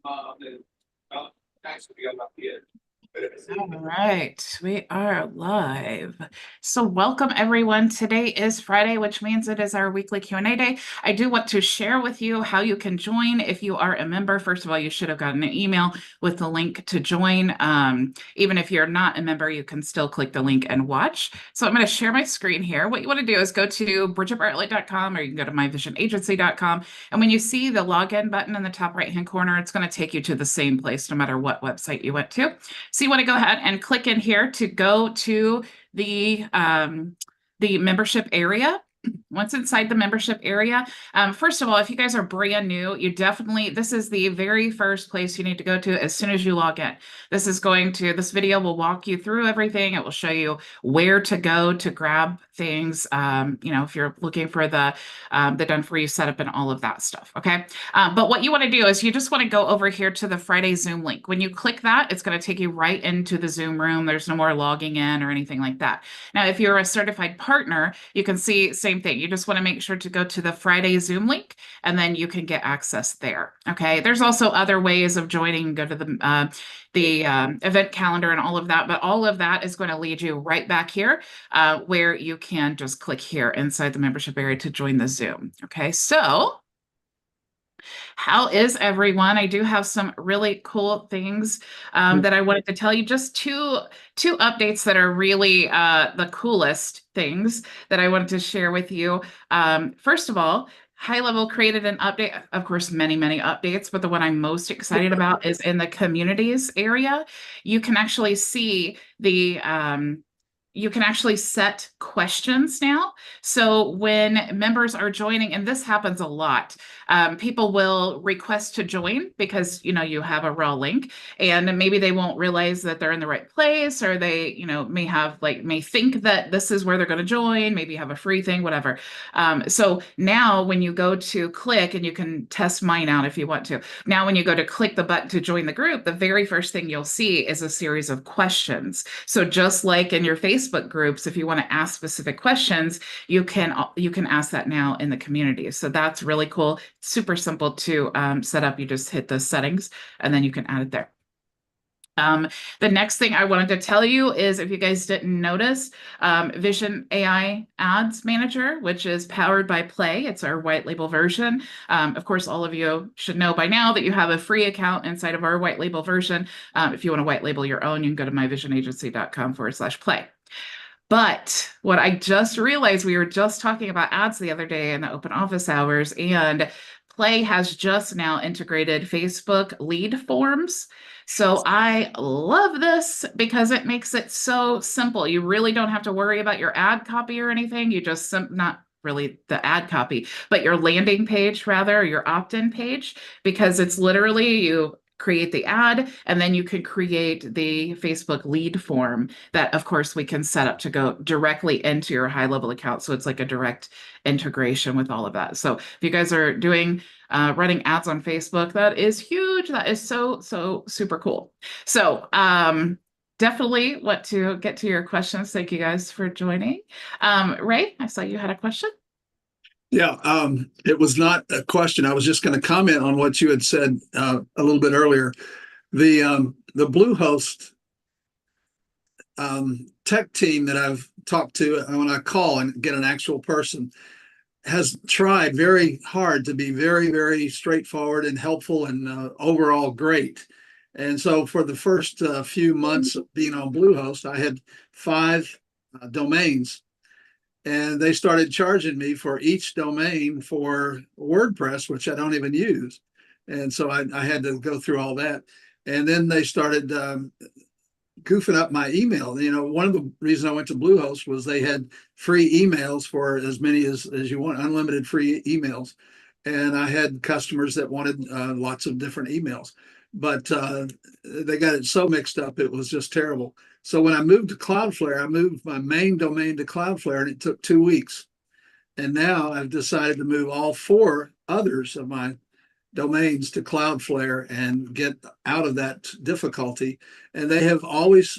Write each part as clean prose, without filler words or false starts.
All right, we are live. So welcome everyone. Today is Friday, which means it is our weekly Q&A day. I do want to share with you how you can join if you are a member. First of all, you should have gotten an email with the link to join. Even if you're not a member, you can still click the link and watch. So I'm going to share my screen here. What you want to do is go to bridgetbartlett.com, or you can go to myvisionagency.com. And when you see the login button in the top right-hand corner, it's going to take you to the same place no matter what website you went to. So you want to go ahead and click in here to go to the membership area. Once inside the membership area, first of all, if you guys are brand new, this is the very first place you need to go to as soon as you log in. This video will walk you through everything. It will show you where to go to grab things, if you're looking for the done for you setup and all of that stuff, okay? But what you want to do is you just want to go over here to the Friday Zoom link. When you click that, it's going to take you right into the Zoom room. There's no more logging in or anything like that. Now, if you're a certified partner, you can see same thing. You just want to make sure to go to the Friday Zoom link, and then you can get access there. Okay. There's also other ways of joining. Go to the event calendar and all of that, but all of that is going to lead you right back here where you can just click here inside the membership area to join the Zoom. Okay. So how is everyone? I do have some really cool things that I wanted to tell you. Just two updates that are really the coolest things that I wanted to share with you. First of all, HighLevel created an update, of course, many updates, but the one I'm most excited about is in the communities area. You can actually see you can actually set questions now. So when members are joining, and this happens a lot, people will request to join because, you have a raw link, and maybe they won't realize that they're in the right place, or they, may think that this is where they're going to join, maybe have a free thing, whatever. So now when you go to click, and you can test mine out if you want to. Now, when you go to click the button to join the group, the very first thing you'll see is a series of questions. So just like in your Facebook groups, if you want to ask specific questions, you can ask that now in the community. So that's really cool. Super simple to set up. You just hit the settings, and then you can add it there. The next thing I wanted to tell you is, if you guys didn't notice, Vision AI Ads Manager, which is powered by Play. It's our white label version. Of course, all of you should know by now that you have a free account inside of our white label version. If you want to white label your own, you can go to myvisionagency.com/play. But what I just realized, we were just talking about ads the other day in the open office hours, and Play has just now integrated Facebook lead forms. So I love this because it makes it so simple. You really don't have to worry about your ad copy or anything. You just, not really the ad copy, but your landing page, rather, your opt-in page, because it's literally, you create the ad, and then you can create the Facebook lead form that, of course, we can set up to go directly into your HighLevel account. So it's like a direct integration with all of that. So if you guys are doing running ads on Facebook, that is huge. That is so super cool. So definitely want to get to your questions. Thank you guys for joining. Ray, I saw you had a question. Yeah, it was not a question. I was just going to comment on what you had said a little bit earlier. The Bluehost tech team that I've talked to, when I call and get an actual person, has tried very hard to be very straightforward and helpful and overall great. And so for the first few months of being on Bluehost, I had 5 domains. And they started charging me for each domain for WordPress, which I don't even use. And so I had to go through all that. And then they started goofing up my email. One of the reasons I went to Bluehost was they had free emails for as many as you want, unlimited free emails. And I had customers that wanted lots of different emails. But they got it so mixed up, it was just terrible. So when I moved to Cloudflare, I moved my main domain to Cloudflare, and it took 2 weeks. And now I've decided to move all 4 others of my domains to Cloudflare and get out of that difficulty. And they have always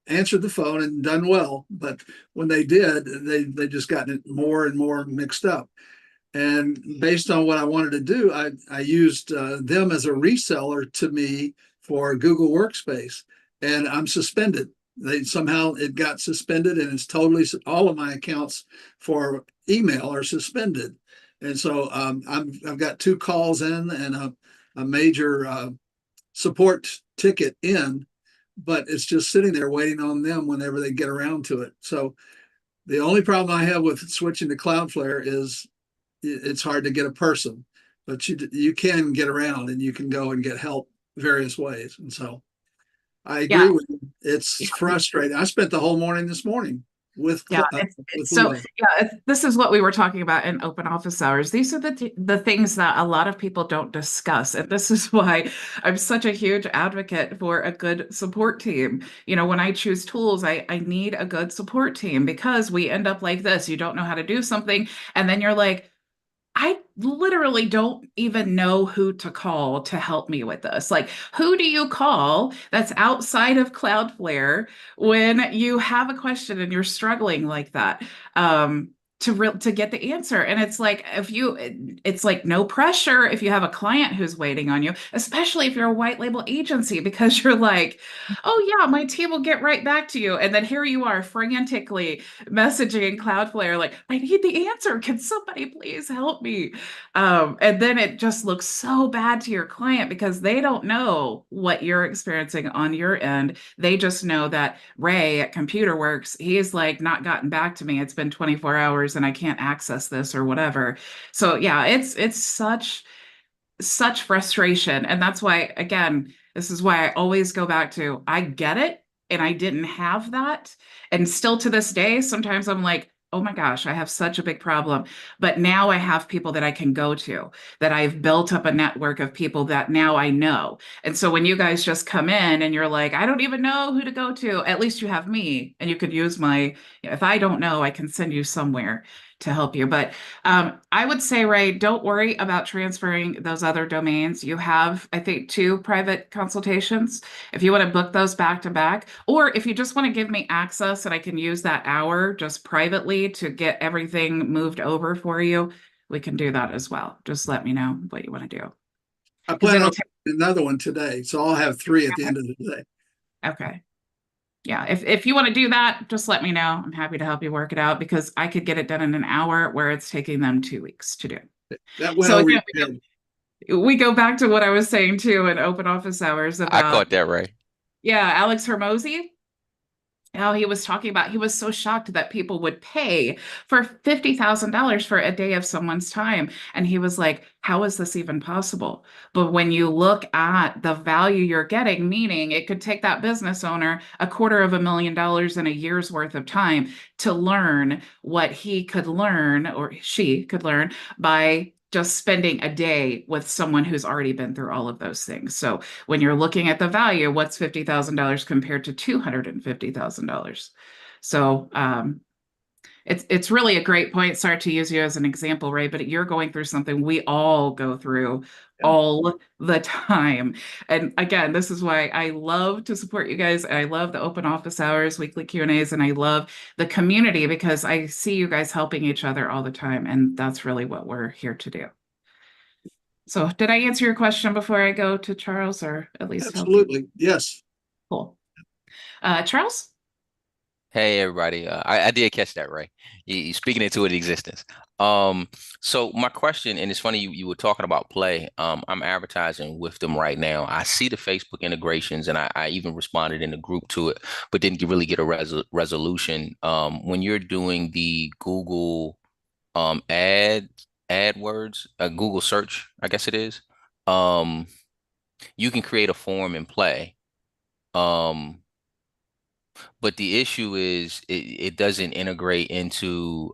answered the phone and done well. But when they did, they just gotten it more and more mixed up. And based on what I wanted to do, I used them as a reseller to me for Google Workspace, and I'm suspended. They somehow it got suspended, and it's totally all of my accounts for email are suspended. And so I've got 2 calls in and a major support ticket in, but it's just sitting there waiting on them whenever they get around to it. So the only problem I have with switching to Cloudflare is it's hard to get a person, but you can get around and you can go and get help various ways. And so I agree Yeah. with you. It's frustrating. I spent the whole morning this morning with Yeah, with so email. yeah, this is what we were talking about in open office hours. These are the things that a lot of people don't discuss, and this is why I'm such a huge advocate for a good support team. When I choose tools, I need a good support team because we end up like this. You don't know how to do something, and then you're like, I literally don't even know who to call to help me with this. Like, who do you call that's outside of Cloudflare when you have a question and you're struggling like that? To get the answer. And it's like it's like no pressure if you have a client who's waiting on you, especially if you're a white label agency, because you're like, oh yeah, my team will get right back to you. And then here you are frantically messaging Cloudflare, like, I need the answer. Can somebody please help me? And then it just looks so bad to your client because they don't know what you're experiencing on your end. They just know that Ray at ComputerWorks, he's like not gotten back to me. It's been 24 hours and I can't access this or whatever. So yeah, it's such frustration. And that's why, again, this is why I always go back to I get it. And I didn't have that. And still to this day, sometimes I'm like, oh my gosh, I have such a big problem. But now I have people that I can go to, that I've built up a network of people that now I know. And so when you guys just come in and you're like, I don't even know who to go to, at least you have me and you could use if I don't know, I can send you somewhere to help you. But I would say, Ray, don't worry about transferring those other domains. You have, I think, 2 private consultations. If you want to book those back to back, or if you just want to give me access and I can use that hour just privately to get everything moved over for you, we can do that as well. Just let me know what you want to do. I Because plan it'll on take, another one today, so I'll have 3 at the end of the day. okay. Yeah, if you want to do that, just let me know. I'm happy to help you work it out because I could get it done in an hour where it's taking them 2 weeks to do. That went So over again, your head. we go back to what I was saying too in open office hours I about, caught that, right. yeah, Alex Hermosi. How he was talking about, he was so shocked that people would pay for $50,000 for a day of someone's time. And he was like, how is this even possible? But when you look at the value you're getting, meaning it could take that business owner $250,000 in a year's worth of time to learn what he could learn or she could learn by just spending a day with someone who's already been through all of those things. So when you're looking at the value, what's $50,000 compared to $250,000? So it's really a great point. Sorry to use you as an example, Ray, but you're going through something we all go through all the time. And again, this is why I love to support you guys. And I love the open office hours, weekly Q&As, and I love the community because I see you guys helping each other all the time. And that's really what we're here to do. So did I answer your question before I go to Charles, or at least help you? Absolutely. Yes. Cool. Charles? Hey everybody, I did catch that, right? You speaking into it existence. So my question, and it's funny you were talking about Play. I'm advertising with them right now. I see the Facebook integrations, and I even responded in the group to it, but didn't really get a resolution. When you're doing the Google AdWords, Google search, I guess it is. You can create a form in Play. But the issue is it doesn't integrate into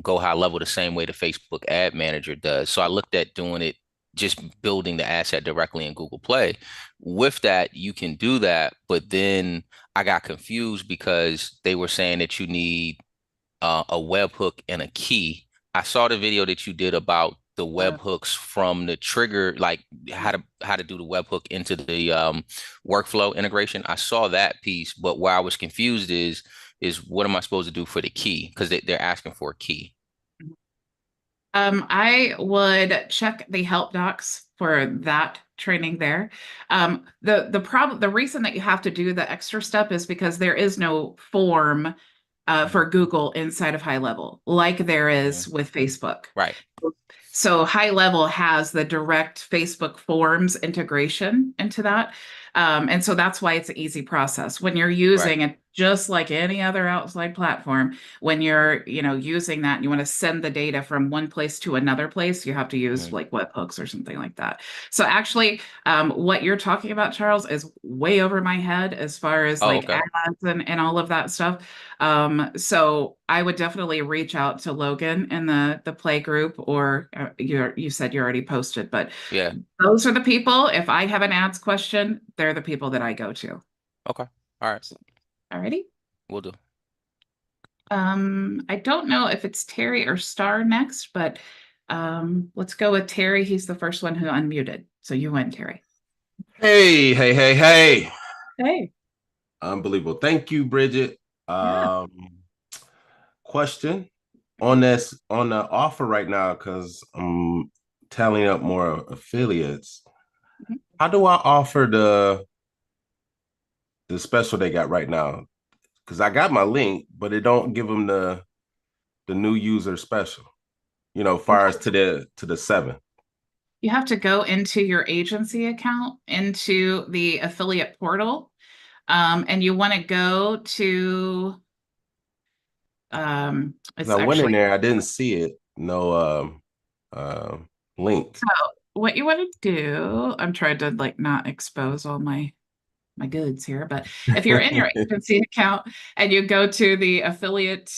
Go High Level the same way the Facebook Ad Manager does. So I looked at doing it, just building the asset directly in Google Play. With that, you can do that, but then I got confused because they were saying that you need a webhook and a key. I saw the video that you did about the webhooks from the trigger, like how to do the webhook into the workflow integration. I saw that piece, but where I was confused is what am I supposed to do for the key? Because they're asking for a key. I would check the help docs for that training there. The reason that you have to do the extra step is because there is no form for Google inside of HighLevel, like there Mhm. is with Facebook. Right. So HighLevel has the direct Facebook Forms integration into that. And so that's why it's an easy process. When you're Right. using it, just like any other outside platform, when you're, using that and you want to send the data from one place to another place, you have to use Mhm. like webhooks or something like that. So actually, what you're talking about, Charles, is way over my head as far as Oh, like okay. ads and all of that stuff. So I would definitely reach out to Logan in the play group, or you said you already posted, but Yeah. those are the people. If I have an ads question, they're the people that I go to. Okay. All right. So, alrighty. We'll do. I don't know if it's Terry or Star next, but let's go with Terry. He's the first one who unmuted. So you went, Terry. Hey, hey, hey, hey. Hey. Unbelievable. Thank you, Bridget. Yeah. Question on the offer right now, because I'm tallying up more affiliates. Mhm. How do I offer the special they got right now? Because I got my link, but it don't give them the new user special, far as to the 7th. You have to go into your agency account, into the affiliate portal, and you want to go to Because it's I went in actually there, I didn't see it. No link. so what you want to do. I'm trying to like not expose all my goods here, but if you're in your agency account and you go to the affiliate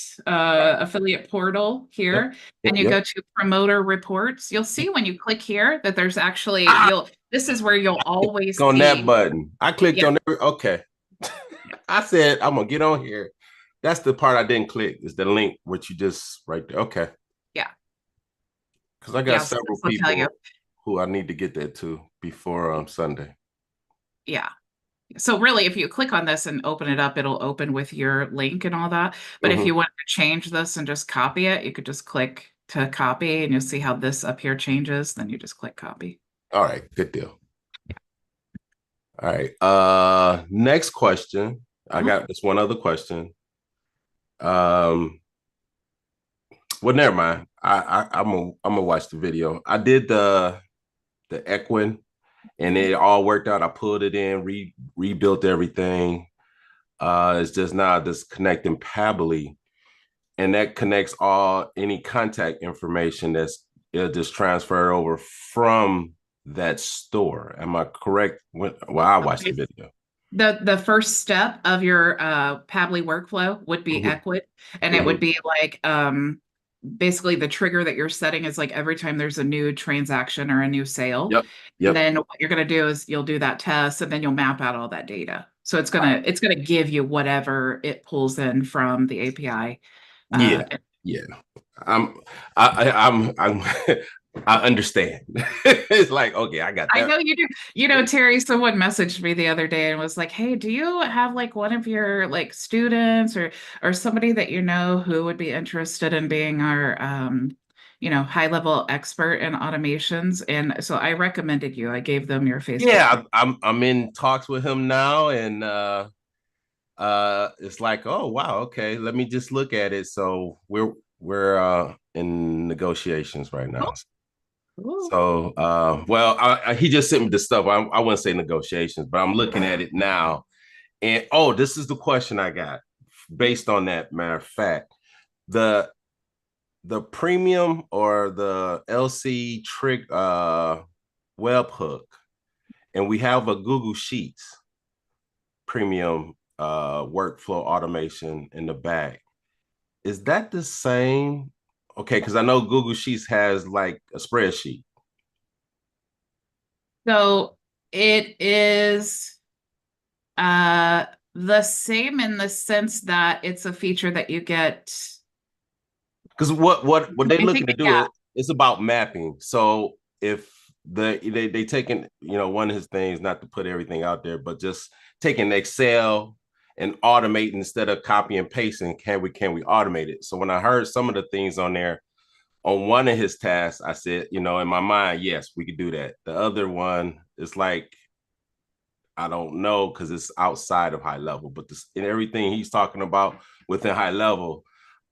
portal Yep, here yep, and you yep. go to promoter reports, you'll see when you click here that there's actually Ah, this is where you'll always on that see. button. I clicked Yeah, on every okay. I said I'm gonna get on here. That's the part I didn't click, is the link which you just right there. Okay. yeah, Because I got yeah. So several this will tell you. people who I need to get that to before Sunday. Yeah. So really, if you click on this and open it up, it'll open with your link and all that. But if you Mm-hmm. want to change this and just copy it, you could just click to copy and you'll see how this up here changes. Then you just click copy. All right, good deal. All right. Next question. I Uh-huh. got this one other question. Well, never mind. I'm gonna watch the video. I did the Equin, and it all worked out. I pulled it in, rebuilt everything. It's just now just connecting Pabbly, and that connects any contact information it'll just transfer over from that store. Am I correct? Well, I watched the Okay. video. The first step of your Pabbly workflow would be Mhm, Equid, and it would mhm. be like basically the trigger that you're setting is like every time there's a new transaction or a new sale. Yep, And yep. then what you're gonna do is you'll do that test and then you'll map out all that data. So it's gonna give you whatever it pulls in from the API. Yeah, And yeah. I'm, I'm, I understand. It's like, okay, I got I that. know you do. Terry, someone messaged me the other day and was like, "Hey, do you have like one of your like students or somebody that you know who would be interested in being our high level expert in automations?" And so I recommended you. I gave them your Facebook Yeah, profile. I'm in talks with him now, and it's like, oh wow, okay, let me just look at it. So we're in negotiations right Cool. now. Cool. So well, he just sent me the stuff. I wouldn't say negotiations, but I'm looking at it now. And oh, this is the question I got based on that. Matter of fact, the the premium or the LC trick webhook, and we have a Google Sheets premium workflow automation in the back. Is that the same? Okay, because I know Google Sheets has like a spreadsheet. So it is uh the same in the sense that it's a feature that you get. Because what they're I think, looking to do yeah. is it's about mapping. So if they taking, one of his things, not to put everything out there, but just taking Excel and automating instead of copy and pasting, can we automate it? So when I heard some of the things on there, on one of his tasks, I said, in my mind, yes, we could do that. The other one is like, I don't know, because it's outside of HighLevel, but in everything he's talking about within HighLevel,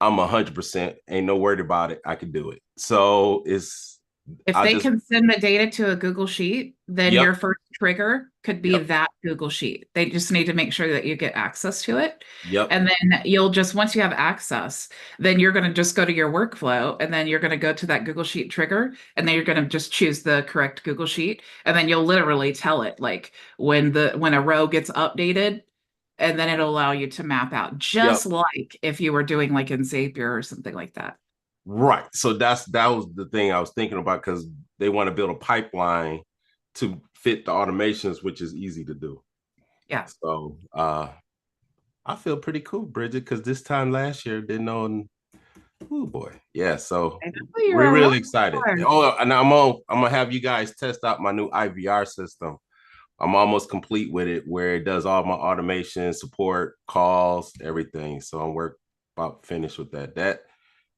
I'm 100% ain't no word about it. I can do it. So If I they just, can send the data to a Google Sheet, then yep, your first trigger could be yep, that Google Sheet. They just need to make sure that you get access to it. yep, And then you'll just, once you have access, then you're going to just go to your workflow and then you're going to go to that Google Sheet trigger. And then you're going to just choose the correct Google Sheet. And then you'll literally tell it like when a row gets updated, and then it'll allow you to map out, yep. just like if you were doing like in Zapier or something like that. Right. So that was the thing I was thinking about, because they want to build a pipeline to fit the automations, which is easy to do. Yeah. So I feel pretty cool, Bridget, because this time last year didn't know. Oh boy, yeah. So we're really excited. Oh, and I'm gonna have you guys test out my new IVR system. I'm almost complete with it, where it does all my automation, support, calls, everything. So I'm about finished with that. That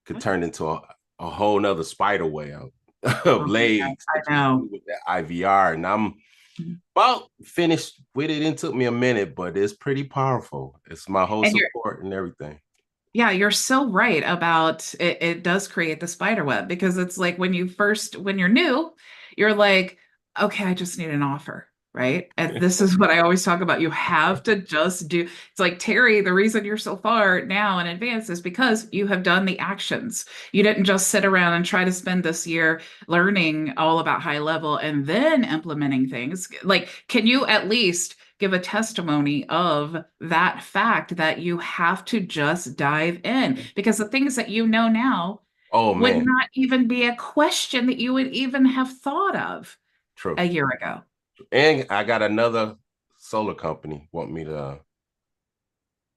could turn into a whole nother spider web of legs I know. with that IVR. And I'm about finished with it. It took me a minute, but it's pretty powerful. It's my whole support and everything. Yeah, you're so right about it. It does create the spider web, because it's like when you're new, you're like, okay, I just need an offer, right? And this is what I always talk about. You have to just do. It's like, Terry, the reason you're so far now in advance is because you have done the actions. You didn't just sit around and try to spend this year learning all about HighLevel and then implementing things. Like, can you at least give a testimony of that fact that you have to just dive in, because the things that you know now would not even be a question that you would even have thought of a year ago. And I got another solar company want me to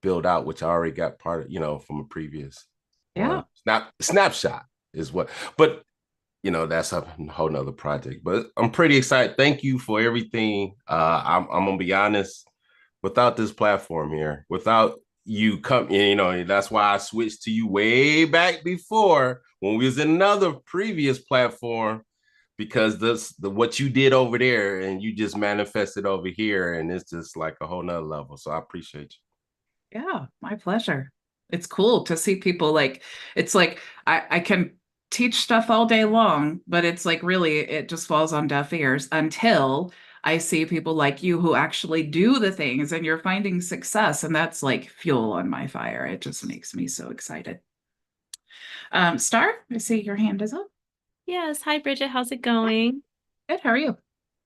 build out, which I already got part of, from a previous one. Snapshot is what, but that's a whole nother project. But I'm pretty excited. Thank you for everything. I'm gonna be honest, without this platform here, without you that's why I switched to you way back before when we was in another previous platform, because what you did over there and you just manifested over here, and it's just like a whole nother level. So I appreciate you. Yeah, my pleasure. It's cool to see people like, it's like I can teach stuff all day long, but it's like really it just falls on deaf ears until I see people like you who actually do the things and you're finding success. And that's like fuel on my fire. It just makes me so excited. Star, I see your hand is up. Yes. Hi, Bridget. How's it going? Good. How are you?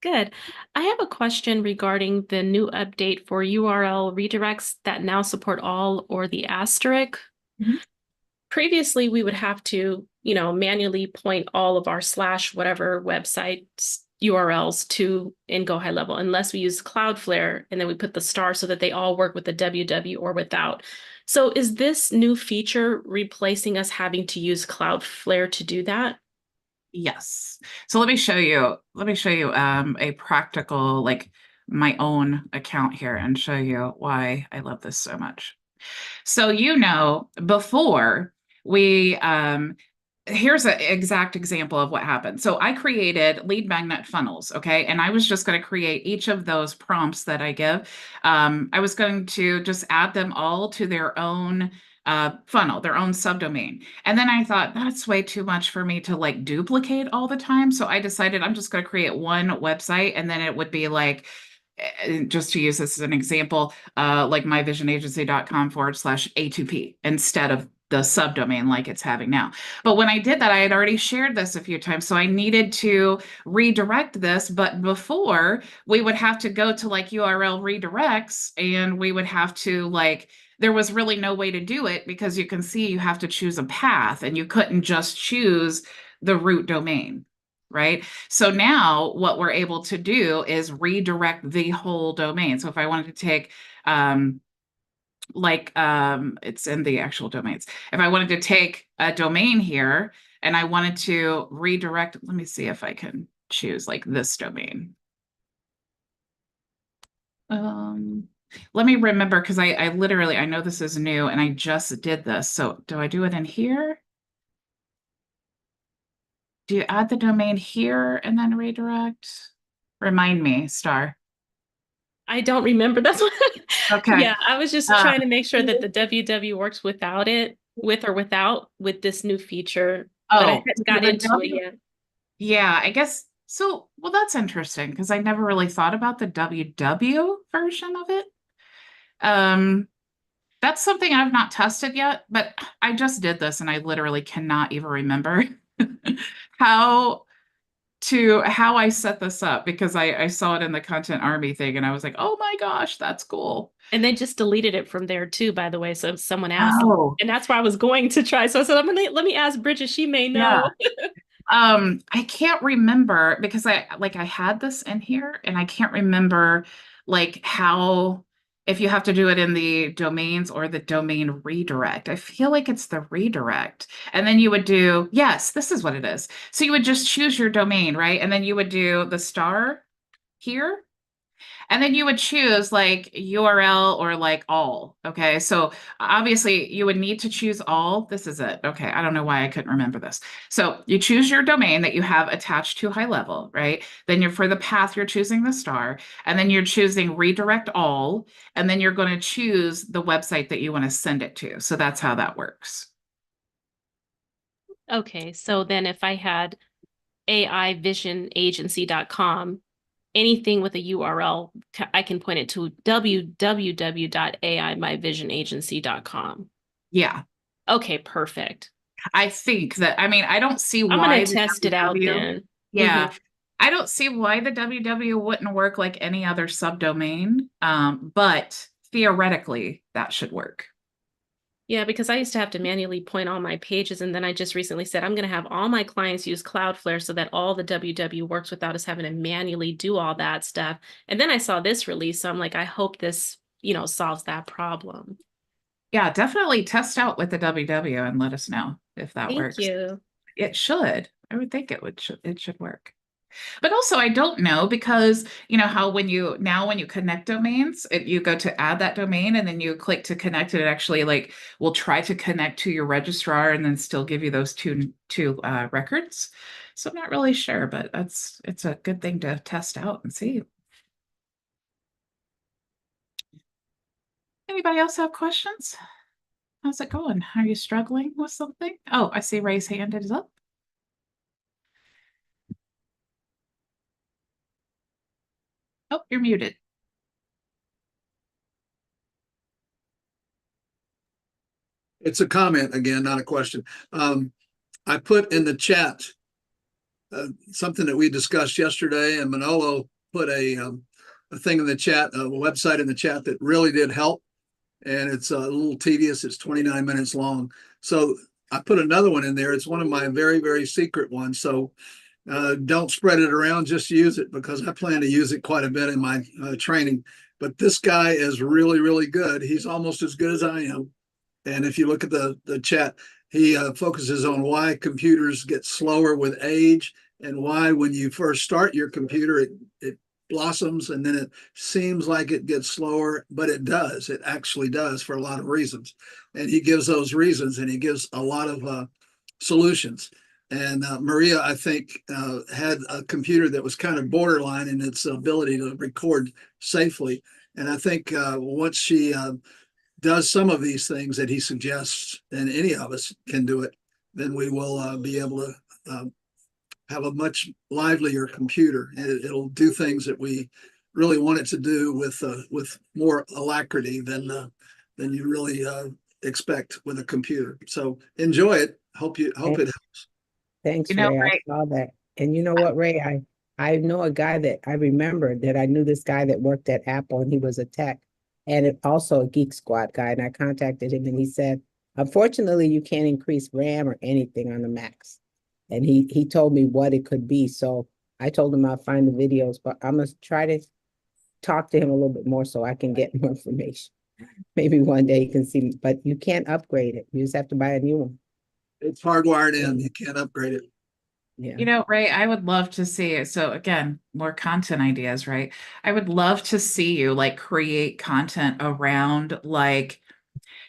Good. I have a question regarding the new update for URL redirects that now support all or the asterisk. Mm-hmm. Previously, we would have to, manually point all of our / whatever websites URLs to in Go HighLevel, unless we use Cloudflare and then we put the star so that they all work with the www or without. So is this new feature replacing us having to use Cloudflare to do that? Yes. So let me show you a practical, like my own account here, and show you why I love this so much. So, before we, here's an exact example of what happened. So I created lead magnet funnels, okay? And I was just going to create each of those prompts that I give. I was going to just add them all to their own funnel, their own subdomain. And then I thought that's way too much for me to like duplicate all the time. So I decided I'm just going to create one website, and then it would be like, just to use this as an example, like myvisionagency.com/A2P instead of the subdomain like it's having now. But when I did that, I had already shared this a few times. So I needed to redirect this. But before, we would have to go to like URL redirects, and we would have to there was really no way to do it, because you can see you have to choose a path and you couldn't just choose the root domain. Right. So now what we're able to do is redirect the whole domain. So if I wanted to take, it's in the actual domains. If I wanted to take a domain here and I wanted to redirect, let me see if I can choose like this domain. Let me remember, because I literally, I know this is new and I just did this. So do I do it in here? do you add the domain here and then redirect? Remind me, Star. I don't remember. That's what. Okay. Yeah, I was just Uh, trying to make sure that the www works without it, with or without, with this new feature. But I Oh, hadn't got the into it yet. yeah, I guess so. Well, that's interesting because I never really thought about the WW version of it. Um, that's something I've not tested yet, but I just did this and I literally cannot even remember how how I set this up because I saw it in the Content Army thing and I was like, oh my gosh, that's cool. And they just deleted it from there too, by the way. So someone asked, Oh, and that's where I was going to try. So I said, let me ask Bridget. She may yeah. know. I can't remember because I had this in here and I can't remember like how if you have to do it in the domains or the domain redirect. I feel like it's the redirect. And then you would do, yes, this is what it is. So you would just choose your domain, right? And then you would do the star here. And then you would choose like URL or like all. Okay. So obviously you would need to choose all. This is it. Okay. I don't know why I couldn't remember this. So you choose your domain that you have attached to HighLevel, right? Then you're for the path, you're choosing the star, and then you're choosing redirect all. And then you're going to choose the website that you want to send it to. So that's how that works. Okay. So then if I had aivisionagency.com, anything with a URL, I can point it to www.aimyvisionagency.com. Yeah. Okay, perfect. I think that, I mean, I don't see I'm why going to test it out then. Yeah. Mhm. I don't see why the WW wouldn't work like any other subdomain, but theoretically that should work. Yeah, because I used to have to manually point all my pages, and then I just recently said I'm going to have all my clients use Cloudflare so that all the WW works without us having to manually do all that stuff. And then I saw this release, so I'm like, I hope this, solves that problem. Yeah, definitely test out with the WW and let us know if that Thank works. you. It should. I would think it should work. But also I don't know because you know how when you connect domains, you go to add that domain and then you click to connect it actually like will try to connect to your registrar and then still give you those two records. So I'm not really sure, but it's a good thing to test out and see. Anybody else have questions? How's it going? Are you struggling with something? Oh, I see Ray's hand is up. Oh, you're muted. It's a comment again, not a question. I put in the chat something that we discussed yesterday, and Manolo put a thing in the chat, a website in the chat that really did help. And it's a little tedious. It's 29 minutes long. So I put another one in there. It's one of my very, very secret ones. So don't spread it around. Just use it because I plan to use it quite a bit in my training. But this guy is really, really good. He's almost as good as I am. And if you look at the chat, he focuses on why computers get slower with age and why when you first start your computer, it blossoms and then it seems like it gets slower, but it does. It actually does for a lot of reasons. And he gives those reasons and he gives a lot of solutions. And Maria, I think, had a computer that was kind of borderline in its ability to record safely. And I think once she does some of these things that he suggests, and any of us can do it, then we will be able to have a much livelier computer. It'll do things that we really want it to do with more alacrity than you really expect with a computer. So enjoy it. Hope it helps. Thanks, You know, Ray. Ray, I saw that. And you know what, Ray? I know a guy that I remember that I knew this guy that worked at Apple and he was a tech and also a Geek Squad guy. And I contacted him and he said, unfortunately, you can't increase RAM or anything on the Macs. And he told me what it could be. So I told him I'll find the videos, but I'm going to try to talk to him a little bit more so I can get more information. Maybe one day you can see me, but you can't upgrade it. You just have to buy a new one. It's hardwired in. You can't upgrade it. Yeah. you know, Ray, I would love to see it. So again, more content ideas, right? I would love to see you like create content around like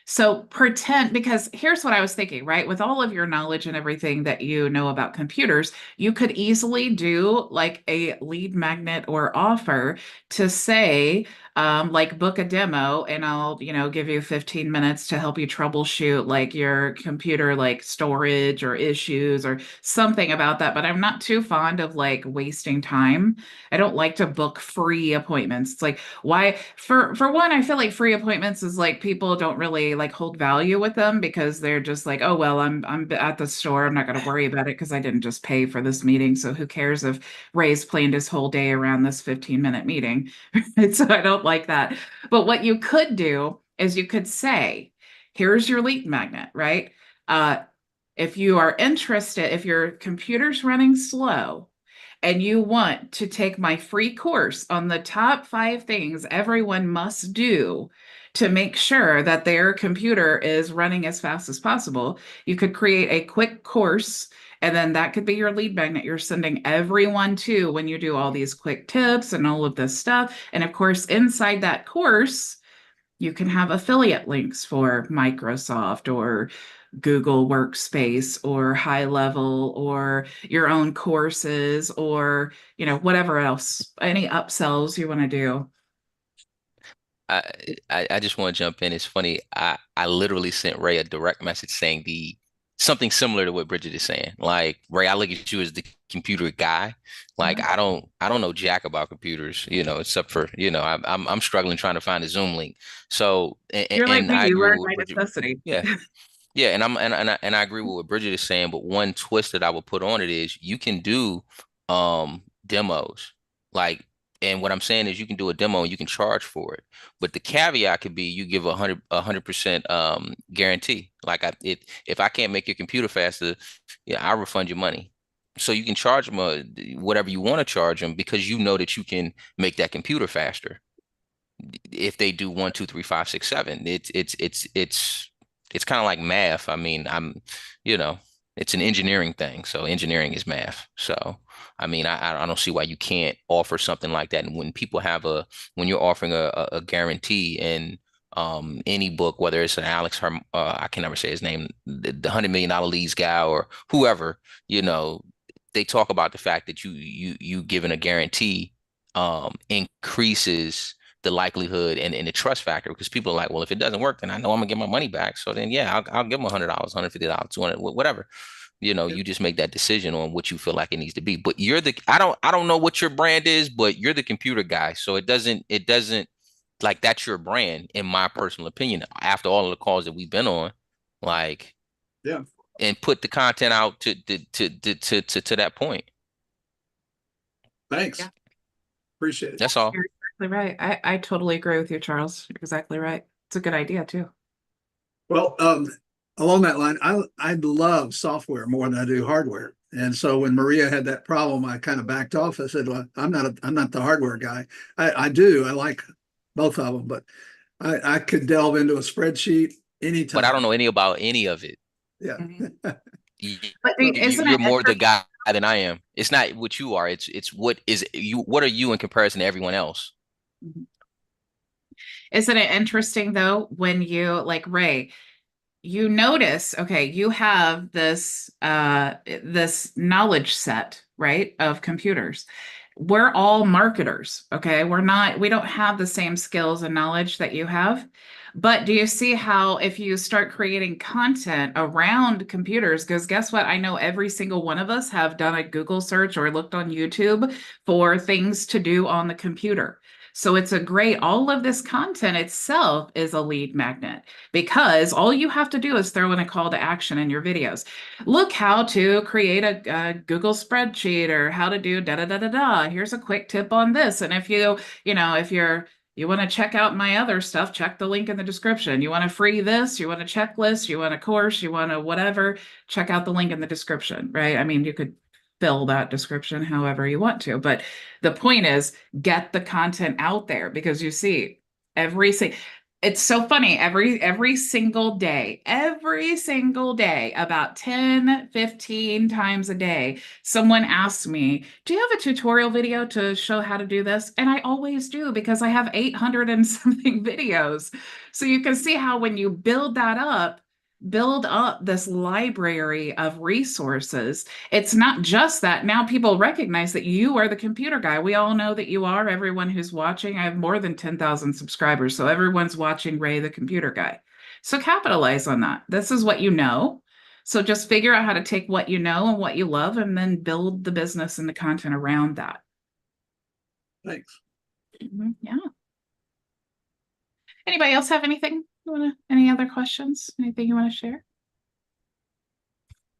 So pretend, because here's what I was thinking, right? With all of your knowledge and everything that you know about computers, you could easily do like a lead magnet or offer to say, like book a demo and I'll, give you 15 minutes to help you troubleshoot like your computer, like storage or issues or something about that. But I'm not too fond of like wasting time. I don't like to book free appointments. It's like, why? For one, I feel like free appointments is like people don't really like hold value with them because they're just like, oh well, I'm at the store. I'm not going to worry about it because I didn't just pay for this meeting. So who cares if Ray's planned his whole day around this 15-minute meeting? So I don't like that. But what you could do is you could say, here's your lead magnet, right? If you are interested, if your computer's running slow and you want to take my free course on the top 5 things everyone must do to make sure that their computer is running as fast as possible, you could create a quick course. And then that could be your lead magnet you're sending everyone to when you do all these quick tips and all of this stuff. And of course, inside that course, you can have affiliate links for Microsoft or Google Workspace or HighLevel or your own courses or, whatever else, any upsells you want to do. I just want to jump in. It's funny. I literally sent Ray a direct message saying something similar to what Bridget is saying. Like, Ray, I look at you as the computer guy. Like, I don't know jack about computers, except for, I'm struggling trying to find a Zoom link. So, You're like and me, I you agree learn with by Bridget. necessity. Yeah. Yeah, and I agree with what Bridget is saying, but one twist that I would put on it is you can do demos. Like, and what I'm saying is you can do a demo and you can charge for it. But the caveat could be you give a 100% guarantee. Like if I can't make your computer faster, yeah, I'll refund your money. So you can charge them whatever you want to charge them because you know that you can make that computer faster. If they do 1, 2, 3, 5, 6, 7, it's kind of like math. I mean, it's an engineering thing. So engineering is math. So I mean, I don't see why you can't offer something like that. And when you're offering a guarantee in any book, whether it's an I can never say his name, the $100 million leads guy or whoever, they talk about the fact that you giving a guarantee increases the likelihood and the trust factor because people are like, well, if it doesn't work, then I know I'm gonna get my money back. So then, yeah, I'll give them $100, $150, 200, whatever. You just make that decision on what you feel like it needs to be. But I don't know what your brand is, but you're the computer guy. So it doesn't like that's your brand, in my personal opinion. After all of the calls that we've been on, like, Yeah. and put the content out to that point. Thanks. Yeah. Appreciate it. That's all. You're exactly right. I totally agree with you, Charles. You're exactly right. It's a good idea too. Well, along that line, I love software more than I do hardware. And so when Maria had that problem, I kind of backed off. I said, well, I'm not the hardware guy. I like both of them, but I could delve into a spreadsheet anytime. But I don't know about any of it. Yeah. But isn't You're it more the guy than I am. It's not what you are. It's what are you in comparison to everyone else? Isn't it interesting though, when you like Ray, you notice, okay, you have this knowledge set, right, of computers. We're all marketers, okay? We don't have the same skills and knowledge that you have. But do you see how if you start creating content around computers, because guess what? I know every single one of us have done a Google search or looked on YouTube for things to do on the computer. So it's all of this content itself is a lead magnet because all you have to do is throw in a call to action in your videos. Look how to create a Google spreadsheet or how to do da-da-da-da-da. Here's a quick tip on this. And if you want to check out my other stuff, check the link in the description. You want a free this, you want a checklist, you want a course, you want a whatever, check out the link in the description, right? I mean, you could fill that description however you want to, but the point is get the content out there because you see It's so funny. Every single day, about 10, 15 times a day, someone asks me, do you have a tutorial video to show how to do this? And I always do, because I have 800 and something videos. So you can see how when you build up this library of resources, it's not just that now people recognize that you are the computer guy. We all know that you are. Everyone who's watching, I have more than 10,000 subscribers, so everyone's watching Ray the computer guy. So capitalize on that. This is what you know. So just figure out how to take what you know and what you love and then build the business and the content around that. Thanks. Yeah. Anybody else have anything? Any other questions? Anything you want to share?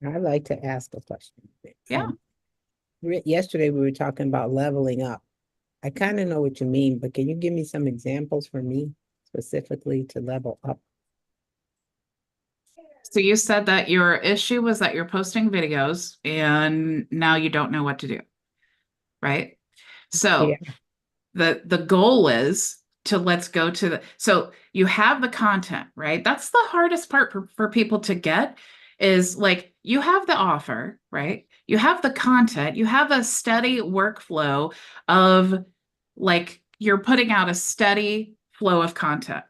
I'd like to ask a question. Yeah. Yesterday we were talking about leveling up. I kind of know what you mean, but can you give me some examples for me specifically to level up? So you said that your issue was that you're posting videos and now you don't know what to do, right? So the goal is to let's go to the, so you have the content, right? That's the hardest part for people to get is like, you have the offer, right? You have the content, you have a steady workflow of like, you're putting out a steady flow of content,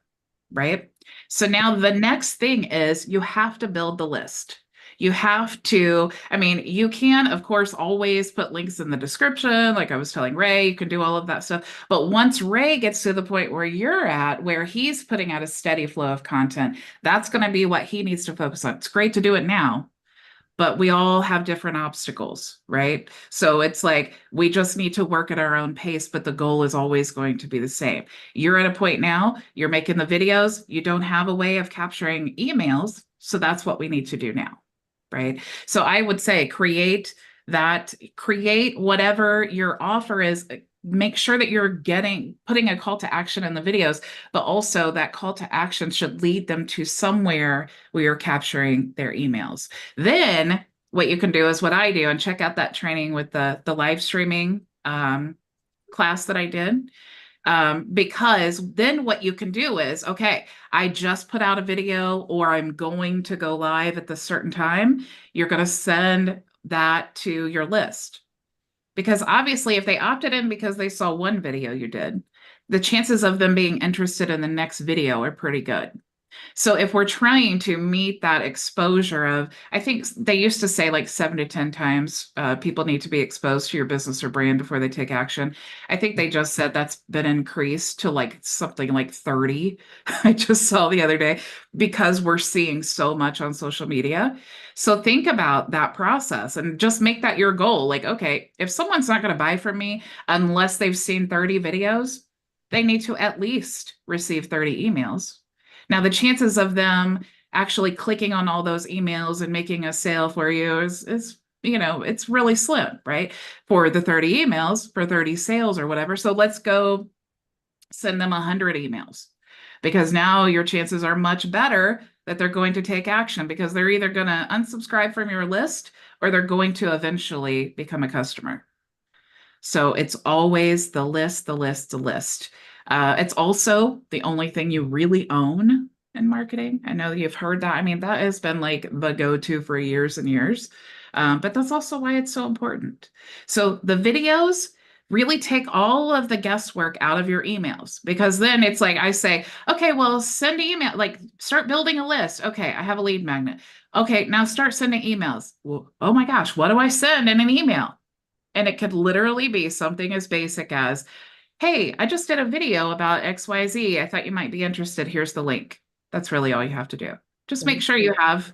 right? So now the next thing is you have to build the list. You have to, I mean, you can, of course, always put links in the description. Like I was telling Ray, you can do all of that stuff. But once Ray gets to the point where you're at, where he's putting out a steady flow of content, that's going to be what he needs to focus on. It's great to do it now, but we all have different obstacles, right? So it's like, we just need to work at our own pace, but the goal is always going to be the same. You're at a point now, you're making the videos, you don't have a way of capturing emails. So that's what we need to do now. Right. So I would say create whatever your offer is, make sure that you're putting a call to action in the videos, but also that call to action should lead them to somewhere where you're capturing their emails. Then what you can do is what I do, and check out that training with the live streaming class that I did. Because then what you can do is, okay, I just put out a video or I'm going to go live at this certain time. You're going to send that to your list. Because obviously if they opted in because they saw one video you did, the chances of them being interested in the next video are pretty good. So if we're trying to meet that exposure of, I think they used to say like 7 to 10 times people need to be exposed to your business or brand before they take action. I think they just said that's been increased to like something like 30. I just saw the other day because we're seeing so much on social media. So think about that process and just make that your goal. Like, okay, if someone's not going to buy from me unless they've seen 30 videos, they need to at least receive 30 emails. Now, the chances of them actually clicking on all those emails and making a sale for you is you know, it's really slim, right? For the 30 emails, for 30 sales or whatever. So let's go send them 100 emails, because now your chances are much better that they're going to take action, because they're either going to unsubscribe from your list or they're going to eventually become a customer. So it's always the list, the list, the list. It's also the only thing you really own in marketing. I know you've heard that. I mean, that has been like the go-to for years and years, but that's also why it's so important. So the videos really take all of the guesswork out of your emails, because then it's like I say, okay, well, send an email, like start building a list. Okay, I have a lead magnet. Okay, now start sending emails. Well, oh my gosh, what do I send in an email? And it could literally be something as basic as, hey, I just did a video about XYZ. I thought you might be interested. Here's the link. That's really all you have to do. Just make sure you have,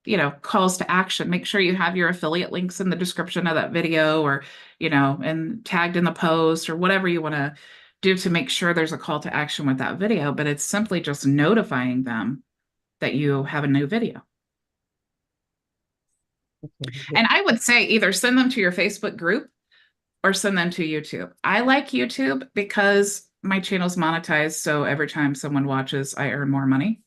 you know, calls to action. Make sure you have your affiliate links in the description of that video, or, you know, and tagged in the post, or whatever you want to do to make sure there's a call to action with that video. But it's simply just notifying them that you have a new video. And I would say either send them to your Facebook group or send them to YouTube. I like YouTube because my channel's monetized, so every time someone watches, I earn more money.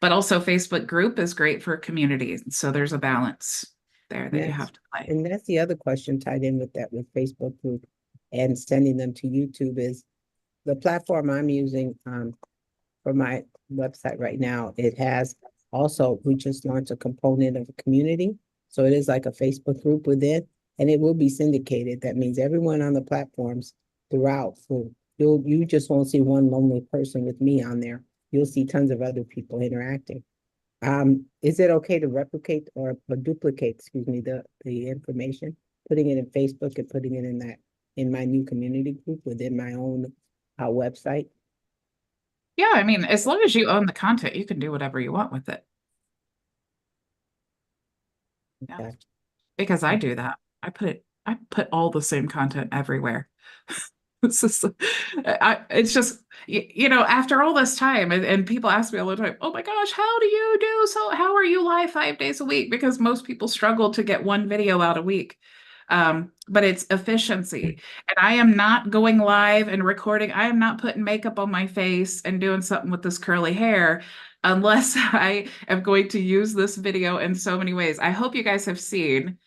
But also Facebook group is great for community. So there's a balance there that you have to play. And that's the other question tied in with that, with Facebook group and sending them to YouTube, is the platform I'm using for my website right now, it has also, we just launched a component of a community. So it is like a Facebook group within, and it will be syndicated. That means everyone on the platforms throughout, so you just won't see one lonely person with me on there. You'll see tons of other people interacting. Is it okay to replicate or duplicate, excuse me, the information, putting it in Facebook and putting it in my new community group within my own website? Yeah, I mean, as long as you own the content, you can do whatever you want with it. Yeah. Okay. Because I do that. I put all the same content everywhere. It's just, it's just, you know, after all this time, and people ask me all the time, oh my gosh, how do you do so? How are you live 5 days a week? Because most people struggle to get one video out a week. But it's efficiency. And I am not going live and recording. I am not putting makeup on my face and doing something with this curly hair unless I am going to use this video in so many ways. I hope you guys have seen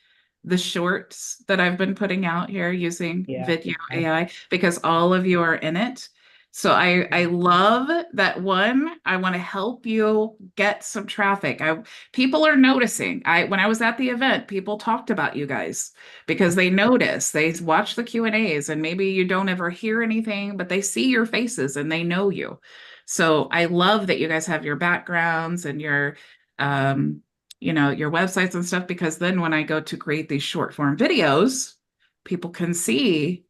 the shorts that I've been putting out here using video AI, because all of you are in it. So I love that. One, I want to help you get some traffic. People are noticing. When I was at the event, people talked about you guys because they notice, they watch the Q&As, and maybe you don't ever hear anything, but they see your faces and they know you. So I love that you guys have your backgrounds and your you know, your websites and stuff, because then when I go to create these short form videos, people can see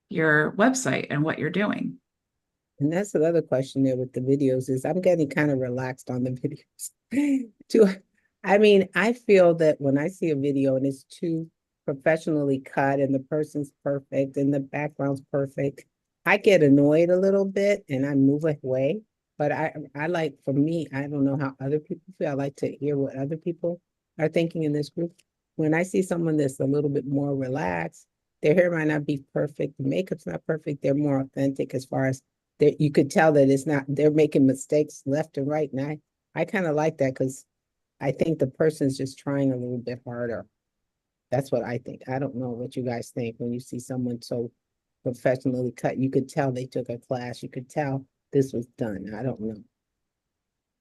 your website and what you're doing. And that's another question there with the videos is I'm getting kind of relaxed on the videos. I mean, I feel that when I see a video and it's too professionally cut and the person's perfect and the background's perfect, I get annoyed a little bit and I move away. But I like, for me, I don't know how other people feel. I like to hear what other people are thinking in this group. When I see someone that's a little bit more relaxed, their hair might not be perfect, the makeup's not perfect, they're more authentic as far as you could tell that it's not, they're making mistakes left and right. And I kind of like that because I think the person's just trying a little bit harder. That's what I think. I don't know what you guys think when you see someone so professionally cut. You could tell they took a class. You could tell this was done. I don't know.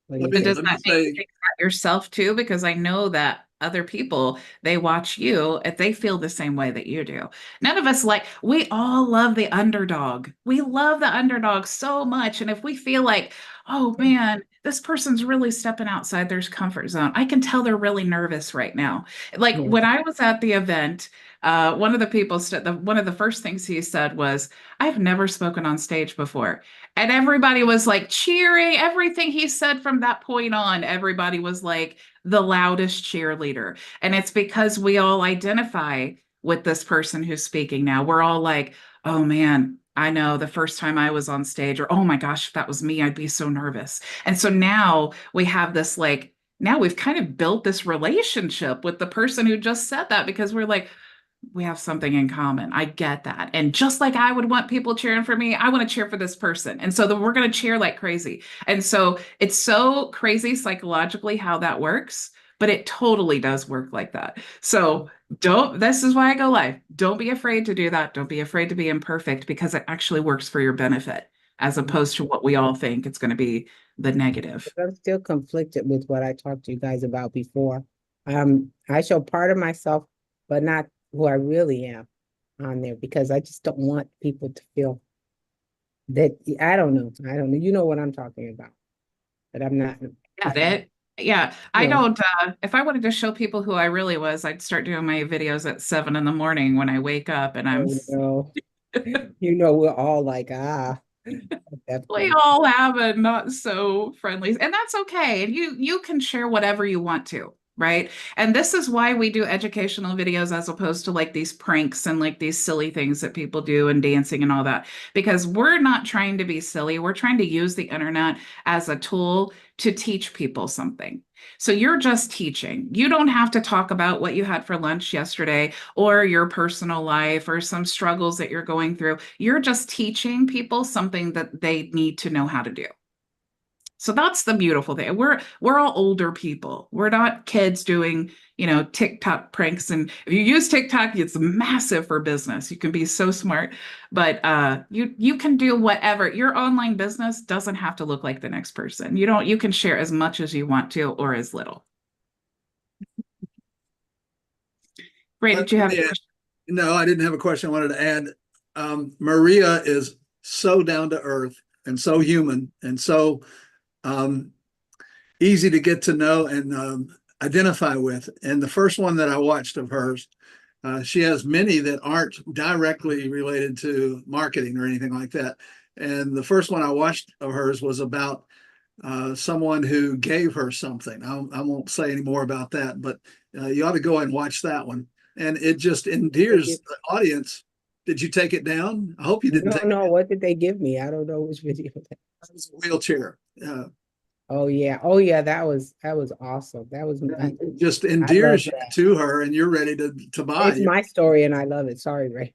Let But does me that make you think about yourself too? Because I know that other people, they watch you if they feel the same way that you do. None of us we all love the underdog. We love the underdog so much. And if we feel like, oh man, this person's really stepping outside their comfort zone, I can tell they're really nervous right now. Like when I was at the event, one of the people one of the first things he said was, I've never spoken on stage before. And everybody was like cheering. Everything he said from that point on, everybody was like the loudest cheerleader. And it's because we all identify with this person who's speaking now. We're all like, oh man, I know the first time I was on stage, or oh my gosh, if that was me, I'd be so nervous. And so now we have this now we've kind of built this relationship with the person who just said that, because we're like, we have something in common. I get that. And just like I would want people cheering for me, I want to cheer for this person. And so we're going to cheer like crazy. And so it's so crazy psychologically how that works, but it totally does work like that. So this is why I go live. Don't be afraid to do that. Don't be afraid to be imperfect, because it actually works for your benefit, as opposed to what we all think it's going to be the negative. I'm still conflicted with what I talked to you guys about before. I show part of myself, but not who I really am on there, because I just don't want people to feel that, I don't know. You know what I'm talking about, but I'm not. Yeah, I don't, if I wanted to show people who I really was, I'd start doing my videos at 7 in the morning when I wake up and I'm. We're all like, we all have a not so friendly, and that's okay. And you can share whatever you want to. Right. And this is why we do educational videos as opposed to like these pranks and like these silly things that people do and dancing and all that, because we're not trying to be silly. We're trying to use the internet as a tool to teach people something. So you're just teaching. You don't have to talk about what you had for lunch yesterday or your personal life or some struggles that you're going through. You're just teaching people something that they need to know how to do. So that's the beautiful thing. We're all older people. We're not kids doing, TikTok pranks. And if you use TikTok, it's massive for business. You can be so smart, but you can do whatever. Your online business doesn't have to look like the next person. You can share as much as you want to or as little. Ray, did you have a question? No, I didn't have a question I wanted to add. Maria is so down to earth and so human and so easy to get to know and identify with. And the first one that I watched of hers, she has many that aren't directly related to marketing or anything like that. And the first one I watched of hers was about someone who gave her something. I won't say any more about that, but you ought to go and watch that one. And it just endears the audience. Did you take it down? I hope you didn't. No, what did they give me? I don't know which video. That was a wheelchair. Oh yeah, that was awesome. That was it just endears you to her, and you're ready to buy. It's my story, and I love it. Sorry, Ray.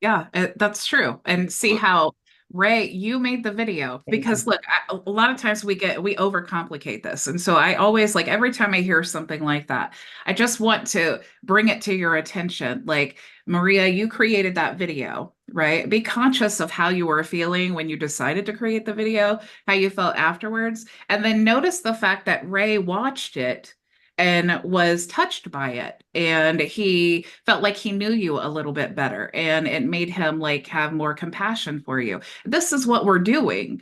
Yeah, that's true. And see how Ray, you made the video because look, a lot of times we overcomplicate this. And so I always every time I hear something like that, I just want to bring it to your attention. Like, Maria, you created that video, right? Be conscious of how you were feeling when you decided to create the video, how you felt afterwards. And then notice the fact that Ray watched it and was touched by it, and he felt like he knew you a little bit better, and it made him have more compassion for you. This is what we're doing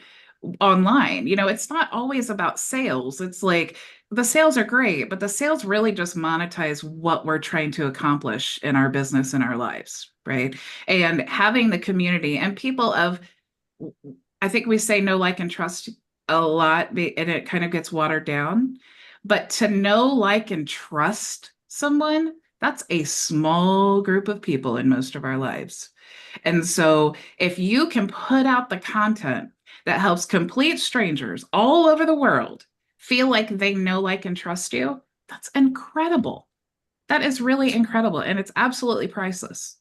online. It's not always about sales. It's the sales are great, but the sales really just monetize what we're trying to accomplish in our business and our lives, right? And having the community and people I think we say know, like, and trust a lot, and it kind of gets watered down. But to know, like, and trust someone, that's a small group of people in most of our lives. And so if you can put out the content that helps complete strangers all over the world feel like they know, like, and trust you, that's incredible. That is really incredible. And it's absolutely priceless.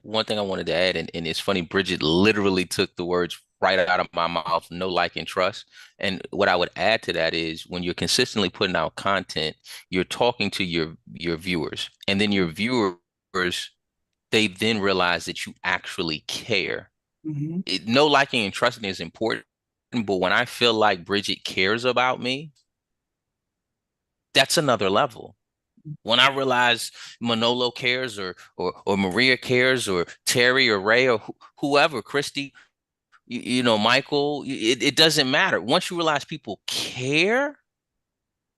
One thing I wanted to add, and it's funny, Bridget literally took the words right out of my mouth: know, like, and trust. And what I would add to that is when you're consistently putting out content, you're talking to your viewers, and then your viewers, they then realize that you actually care. Know, liking, and trusting is important, but when I feel like Bridget cares about me, that's another level. When I realize Manolo cares, or Maria cares, or Terry or Ray or whoever, Christy, Michael, it doesn't matter. Once you realize people care,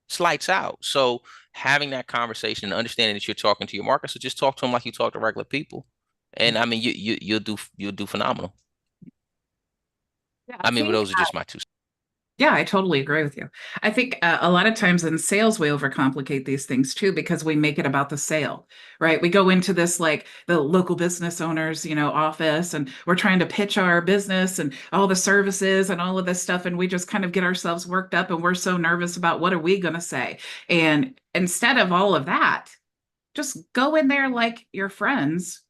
it's lights out. So having that conversation and understanding that you're talking to your market, so just talk to them like you talk to regular people. And I mean, you'll do phenomenal. Yeah, I mean, those are just my two. Yeah, I totally agree with you. I think a lot of times in sales, we overcomplicate these things too, because we make it about the sale, right? We go into this the local business owners, office, and we're trying to pitch our business and all the services and all of this stuff. And we just kind of get ourselves worked up, and we're so nervous about what are we going to say. And instead of all of that, just go in there like your friends.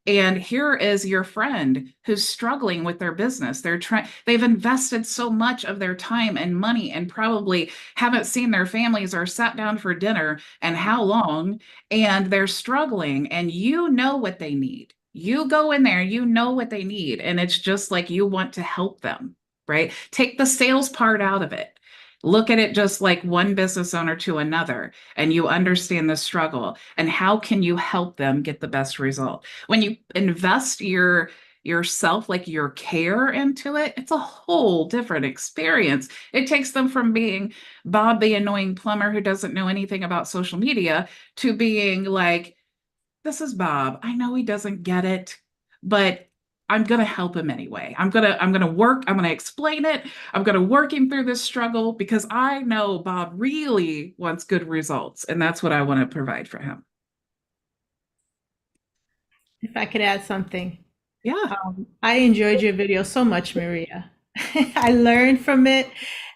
And here is your friend who's struggling with their business. They've invested so much of their time and money and probably haven't seen their families or sat down for dinner and how long, and they're struggling, and you know what they need. You go in there, you know what they need, and it's just like you want to help them, right? Take the sales part out of it. Look at it just like one business owner to another, and you understand the struggle and how can you help them get the best result. When you invest yourself, like your care into it, it's a whole different experience. It takes them from being Bob, the annoying plumber who doesn't know anything about social media, to being like, this is Bob. I know he doesn't get it, but I'm going to help him anyway. I'm going to work. I'm going to explain it. I'm going to work him through this struggle because I know Bob really wants good results. And that's what I want to provide for him. If I could add something. Yeah. I enjoyed your video so much, Maria. I learned from it.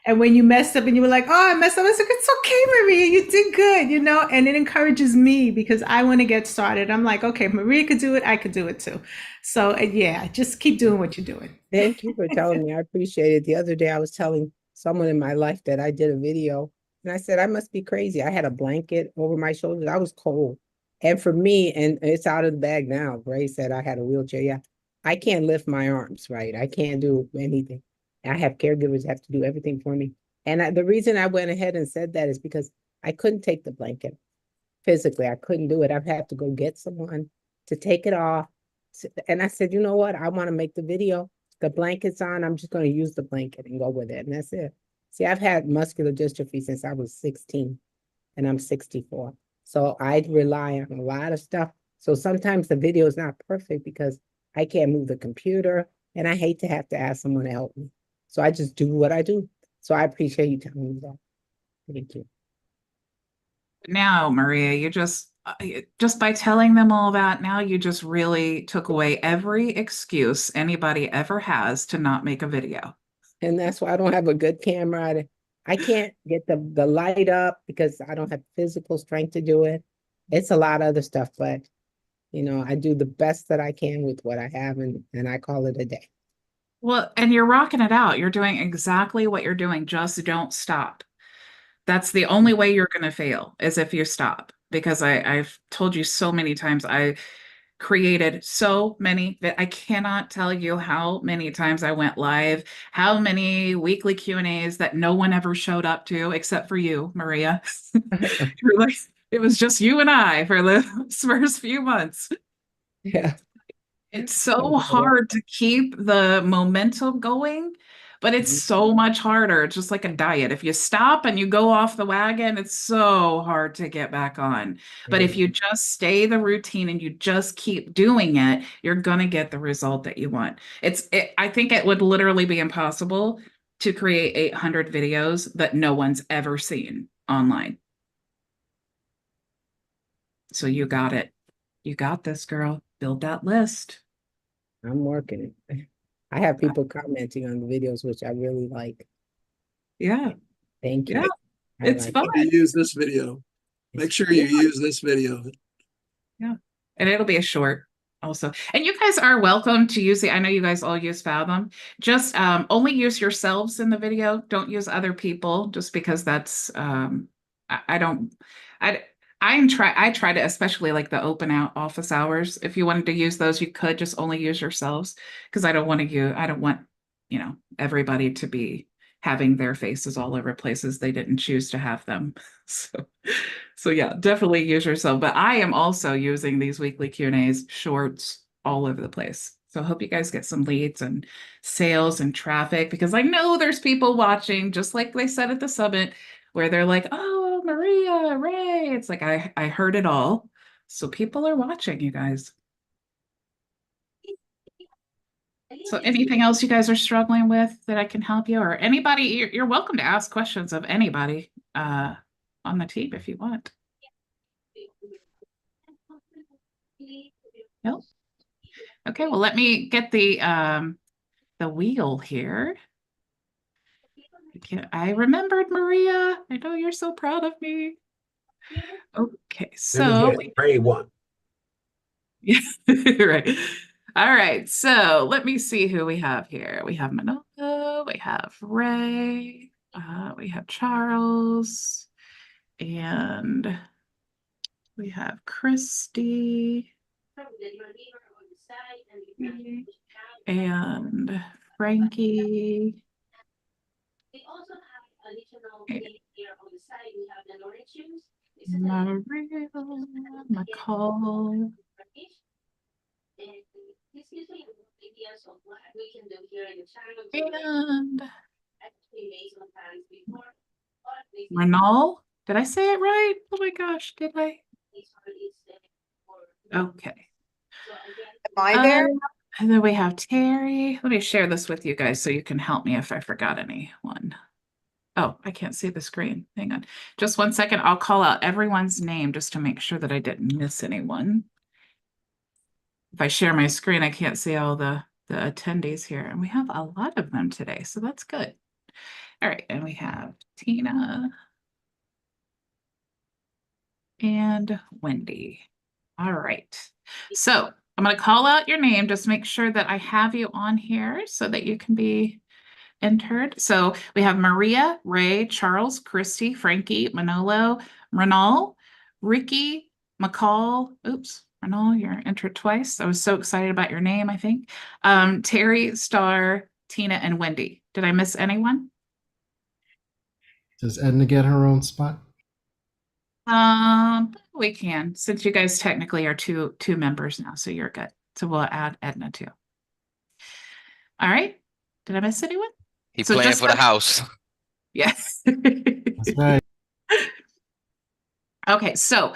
And when you messed up and you were like, oh, I messed up, I was like, it's okay, Maria, you did good, you know? And it encourages me because I want to get started. I'm like, okay, Maria could do it, I could do it too. So yeah, just keep doing what you're doing. Thank you for telling me. I appreciate it. The other day I was telling someone in my life that I did a video and I said, I must be crazy. I had a blanket over my shoulders. I was cold. And for me, and it's out of the bag now, Ray said I had a wheelchair. Yeah, I can't lift my arms, right? I can't do anything. I have caregivers that have to do everything for me. And the reason I went ahead and said that is because I couldn't take the blanket physically. I couldn't do it. I've had to go get someone to take it off. And I said, you know what? I want to make the video. The blanket's on. I'm just going to use the blanket and go with it. And that's it. See, I've had muscular dystrophy since I was 16 and I'm 64. So I rely on a lot of stuff. So sometimes the video is not perfect because I can't move the computer and I hate to have to ask someone to help me. So I just do what I do. So I appreciate you telling me that. Thank you. Now, Maria, you just by telling them all that, now you just really took away every excuse anybody ever has to not make a video. And that's why I don't have a good camera. I can't get the light up because I don't have physical strength to do it. It's a lot of other stuff, but you know, I do the best that I can with what I have and I call it a day. Well, and you're rocking it out. You're doing exactly what you're doing. Just don't stop. That's the only way you're going to fail is if you stop. Because I've told you so many times, I created so many that I cannot tell you how many times I went live, how many weekly Q&As that no one ever showed up to except for you, Maria. It was just you and I for the first few months. Yeah. It's so hard to keep the momentum going, but it's so much harder. It's just like a diet. If you stop and you go off the wagon, it's so hard to get back on. But if you just stay the routine and you just keep doing it, you're going to get the result that you want. I think it would literally be impossible to create 800 videos that no one's ever seen online. So you got it. You got this, girl. Build that list. I'm working it. I have people commenting on the videos, which I really like. Yeah. Thank you. Yeah. It's like fun. You use this video. Make sure you use this video. Yeah. And it'll be a short also. And you guys are welcome to use I know you guys all use Fathom. Just only use yourselves in the video. Don't use other people just because that's I try to, especially like the open out office hours. If you wanted to use those, you could just only use yourselves because I don't want, you know, everybody to be having their faces all over places they didn't choose to have them. So yeah, definitely use yourself. But I am also using these weekly Q&As, shorts all over the place. So I hope you guys get some leads and sales and traffic because I know there's people watching, just like they said at the summit, where they're like, oh, Maria, Ray. It's like, I heard it all. So people are watching, you guys. So anything else you guys are struggling with that I can help you or anybody, you're welcome to ask questions of anybody on the team if you want. Nope. Okay, well, let me get the wheel here. I remembered, Maria. I know you're so proud of me. Okay, so Ray won. Yeah, right. All right, so let me see who we have here. We have Manolo, we have Ray, we have Charles, and we have Christy, and Frankie. We also have additional thing here on the side. We have the orange juice. This is Maria, McCall. And this gives me ideas of what we can do here in the channel. And Actually made some plans before. Renal. Did I say it right? Oh my gosh, did I? Okay. Am I there? And then we have Terry. Let me share this with you guys so you can help me if I forgot anyone. Oh, I can't see the screen. Hang on. Just 1 second. I'll call out everyone's name just to make sure that I didn't miss anyone. If I share my screen, I can't see all the attendees here. And we have a lot of them today, so that's good. All right, and we have Tina and Wendy. All right. So I'm going to call out your name. Just make sure that I have you on here so that you can be entered. So we have Maria, Ray, Charles, Christy, Frankie, Manolo, Renal, Ricky, McCall. Oops, Renal, you're entered twice. I was so excited about your name, I think. Terry, Star, Tina, and Wendy. Did I miss anyone? Does Edna get her own spot? We can, since you guys technically are two members now, so you're good. So we'll add Edna too. All right. Did I miss anyone? He So playing just for the for- house. Yes. That's right. Okay, so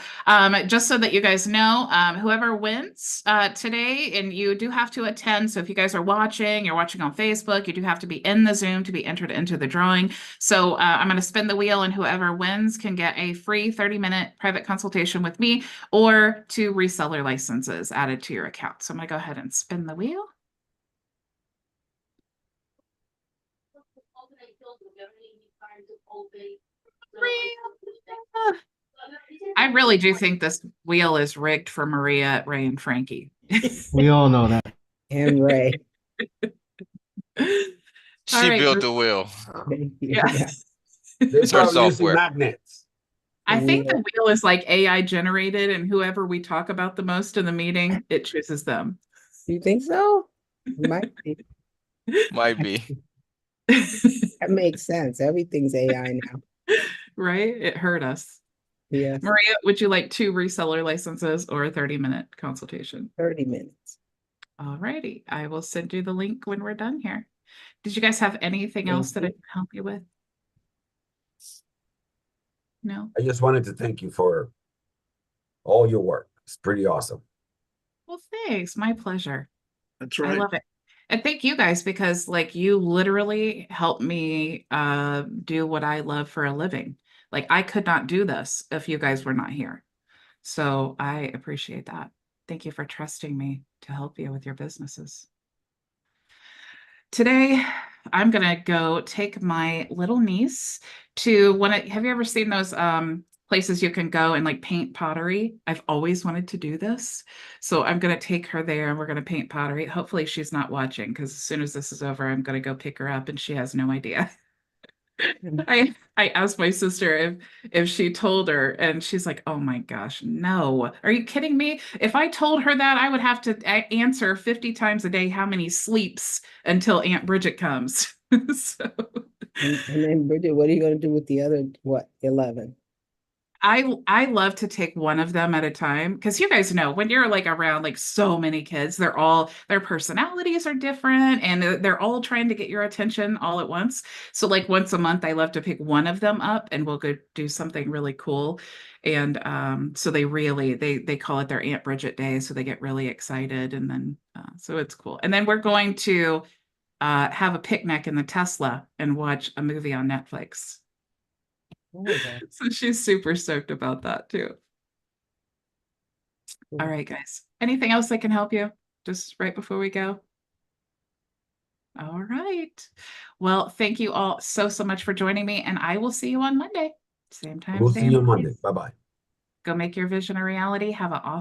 just so that you guys know, whoever wins today, and you do have to attend. So if you guys are watching, you're watching on Facebook, you do have to be in the Zoom to be entered into the drawing. So I'm going to spin the wheel, and whoever wins can get a free 30-minute private consultation with me or 2 reseller licenses added to your account. So I'm going to go ahead and spin the wheel. I really do think this wheel is rigged for Maria, Ray, and Frankie. We all know that. And Ray. She All right, built group. the wheel. Yeah. They're It's her probably using software. magnets. I think the wheel is like AI generated, and whoever we talk about the most in the meeting, it chooses them. You think so? Might be. Might be. That makes sense. Everything's AI now. Right? It hurt us. Yes, Maria, would you like 2 reseller licenses or a 30-minute consultation? 30 minutes. All righty. I will send you the link when we're done here. Did you guys have anything else that I can help you with? No? I just wanted to thank you for all your work. It's pretty awesome. Well, thanks. My pleasure. That's I right. love it. And thank you guys, because like you literally help me do what I love for a living. Like I could not do this if you guys were not here. So I appreciate that. Thank you for trusting me to help you with your businesses. Today, I'm gonna go take my little niece to have you ever seen those places you can go and like paint pottery? I've always wanted to do this. So I'm gonna take her there and we're gonna paint pottery. Hopefully she's not watching, because as soon as this is over, I'm gonna go pick her up and she has no idea. I asked my sister if she told her, and she's like, oh my gosh, no. Are you kidding me? If I told her that, I would have to answer 50 times a day how many sleeps until Aunt Bridget comes. So And then Bridget, what are you going to do with the other, 11? I love to take one of them at a time, because you guys know when you're like around like so many kids, their personalities are different and they're all trying to get your attention all at once. So like once a month, I love to pick one of them up and we'll go do something really cool. And so they call it their Aunt Bridget Day. So they get really excited, and then so it's cool. And then we're going to have a picnic in the Tesla and watch a movie on Netflix. So she's super stoked about that too. All right, guys. Anything else I can help you just right before we go? All right. Well, thank you all so much for joining me, and I will see you on Monday. Same time, We'll same see you on place. Monday. Bye-bye. Go make your vision a reality. Have an awesome